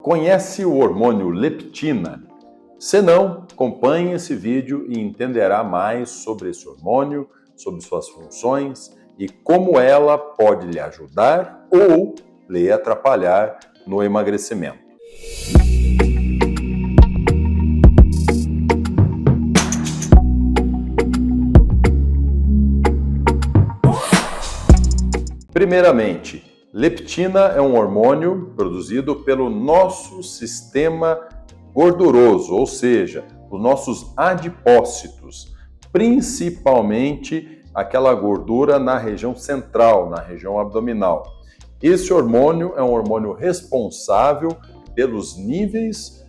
Conhece o hormônio leptina? Se não, acompanhe esse vídeo e entenderá mais sobre esse hormônio, sobre suas funções e como ela pode lhe ajudar ou lhe atrapalhar no emagrecimento. Primeiramente, leptina é um hormônio produzido pelo nosso sistema gorduroso, ou seja, os nossos adipócitos, principalmente aquela gordura na região central, na região abdominal. Esse hormônio é um hormônio responsável pelos níveis,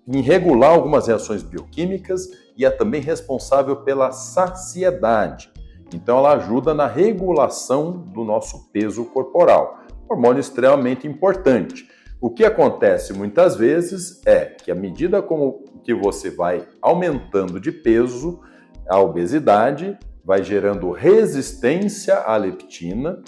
em regular algumas reações bioquímicas e é também responsável pela saciedade. Então, ela ajuda na regulação do nosso peso corporal. Hormônio extremamente importante. O que acontece muitas vezes é que à medida como que você vai aumentando de peso, a obesidade vai gerando resistência à leptina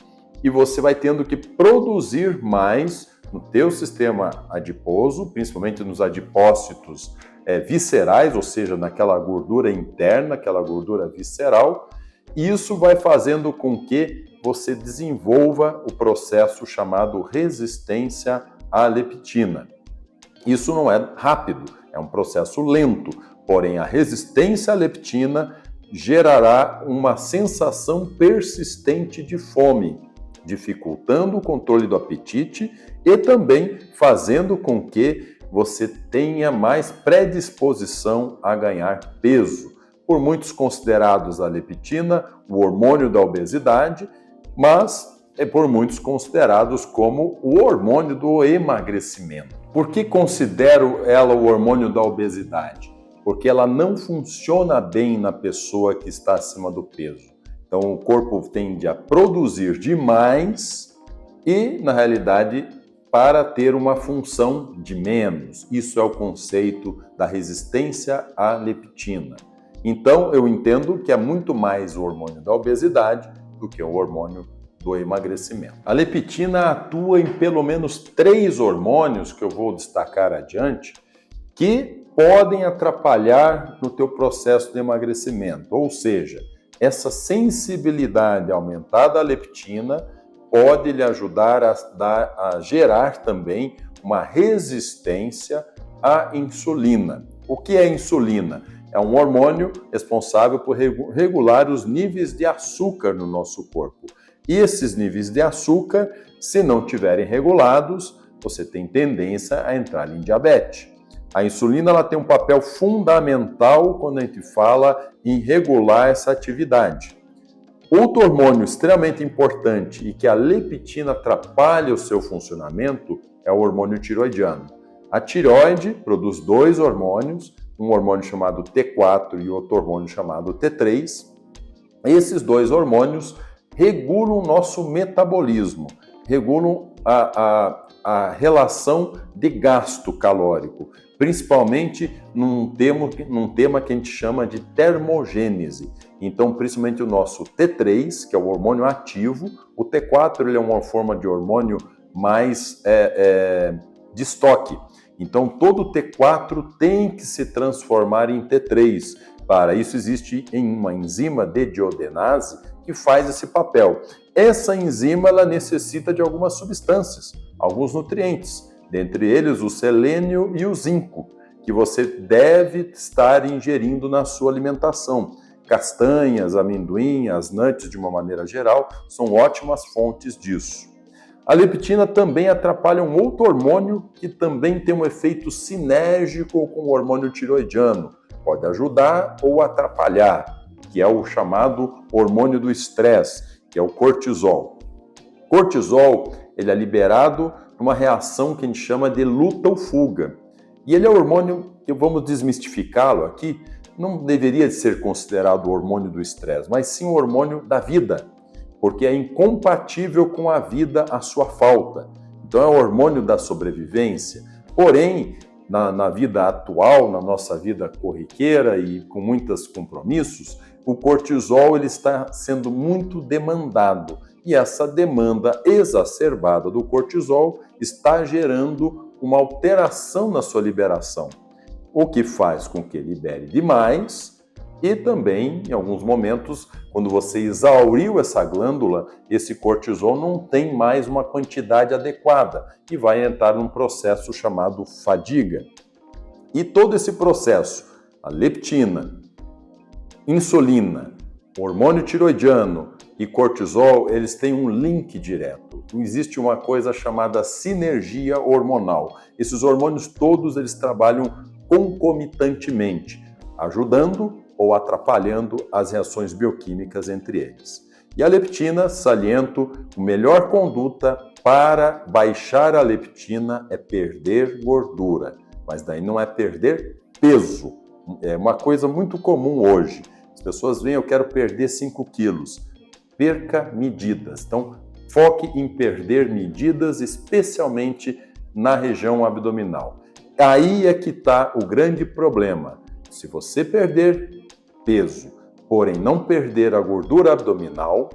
e você vai tendo que produzir mais no teu sistema adiposo, principalmente nos adipócitos viscerais, ou seja, naquela gordura interna, aquela gordura visceral. Isso vai fazendo com que você desenvolva o processo chamado resistência à leptina. Isso não é rápido, é um processo lento, porém a resistência à leptina gerará uma sensação persistente de fome, dificultando o controle do apetite e também fazendo com que você tenha mais predisposição a ganhar peso. Por muitos considerados a leptina o hormônio da obesidade, mas é por muitos considerados como o hormônio do emagrecimento. Por que considero ela o hormônio da obesidade? Porque ela não funciona bem na pessoa que está acima do peso. Então o corpo tende a produzir demais e, na realidade, para ter uma função de menos. Isso é o conceito da resistência à leptina. Então, eu entendo que é muito mais o hormônio da obesidade do que o hormônio do emagrecimento. A leptina atua em pelo menos 3 hormônios, que eu vou destacar adiante, que podem atrapalhar no teu processo de emagrecimento. Ou seja, essa sensibilidade aumentada à leptina pode lhe ajudar a gerar também uma resistência à insulina. O que é insulina? É um hormônio responsável por regular os níveis de açúcar no nosso corpo. E esses níveis de açúcar, se não estiverem regulados, você tem tendência a entrar em diabetes. A insulina ela tem um papel fundamental quando a gente fala em regular essa atividade. Outro hormônio extremamente importante e que a leptina atrapalha o seu funcionamento é o hormônio tiroidiano. A tireoide produz 2 hormônios, um hormônio chamado T4 e outro hormônio chamado T3. Esses 2 hormônios regulam o nosso metabolismo, regulam a relação de gasto calórico, principalmente num tema que a gente chama de termogênese. Então, principalmente o nosso T3, que é o hormônio ativo, o T4 ele é uma forma de hormônio mais de estoque. Então, todo T4 tem que se transformar em T3. Para isso, existe uma enzima dediodenase que faz esse papel. Essa enzima ela necessita de algumas substâncias, alguns nutrientes, dentre eles o selênio e o zinco, que você deve estar ingerindo na sua alimentação. Castanhas, amendoim, as nuts, de uma maneira geral, são ótimas fontes disso. A leptina também atrapalha um outro hormônio que também tem um efeito sinérgico com o hormônio tiroidiano. Pode ajudar ou atrapalhar, que é o chamado hormônio do estresse, que é o cortisol. Cortisol ele é liberado numa reação que a gente chama de luta ou fuga. E ele é um hormônio que vamos desmistificá-lo aqui, não deveria ser considerado o hormônio do estresse, mas sim o hormônio da vida, porque é incompatível com a vida a sua falta. Então é o hormônio da sobrevivência. Porém, na vida atual, na nossa vida corriqueira e com muitos compromissos, o cortisol ele está sendo muito demandado. E essa demanda exacerbada do cortisol está gerando uma alteração na sua liberação, o que faz com que libere demais e também, em alguns momentos, quando você exauriu essa glândula, esse cortisol não tem mais uma quantidade adequada e vai entrar num processo chamado fadiga. E todo esse processo, a leptina, insulina, hormônio tiroidiano e cortisol, eles têm um link direto. Existe uma coisa chamada sinergia hormonal. Esses hormônios todos, eles trabalham concomitantemente, ajudando ou atrapalhando as reações bioquímicas entre eles. E a leptina, saliento, a melhor conduta para baixar a leptina é perder gordura, mas daí não é perder peso. É uma coisa muito comum hoje. As pessoas veem, eu quero perder 5 quilos. Perca medidas. Então, foque em perder medidas, especialmente na região abdominal. Aí é que está o grande problema. Se você perder peso, porém não perder a gordura abdominal,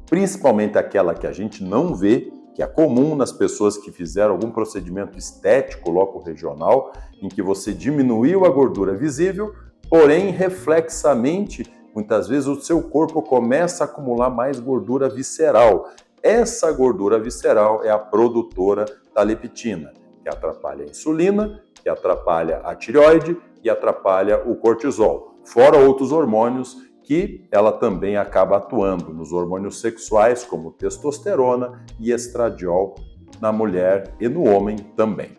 principalmente aquela que a gente não vê, que é comum nas pessoas que fizeram algum procedimento estético loco-regional, em que você diminuiu a gordura visível, porém, reflexamente, muitas vezes o seu corpo começa a acumular mais gordura visceral. Essa gordura visceral é a produtora da leptina, que atrapalha a insulina, que atrapalha a tireoide e atrapalha o cortisol. Fora outros hormônios que ela também acaba atuando nos hormônios sexuais, como testosterona e estradiol na mulher e no homem também.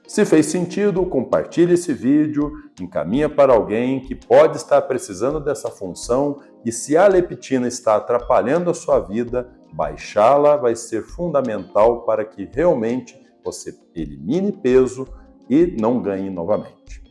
Se fez sentido, compartilhe esse vídeo, encaminha para alguém que pode estar precisando dessa função e se a leptina está atrapalhando a sua vida, baixá-la vai ser fundamental para que realmente você elimine peso e não ganhe novamente.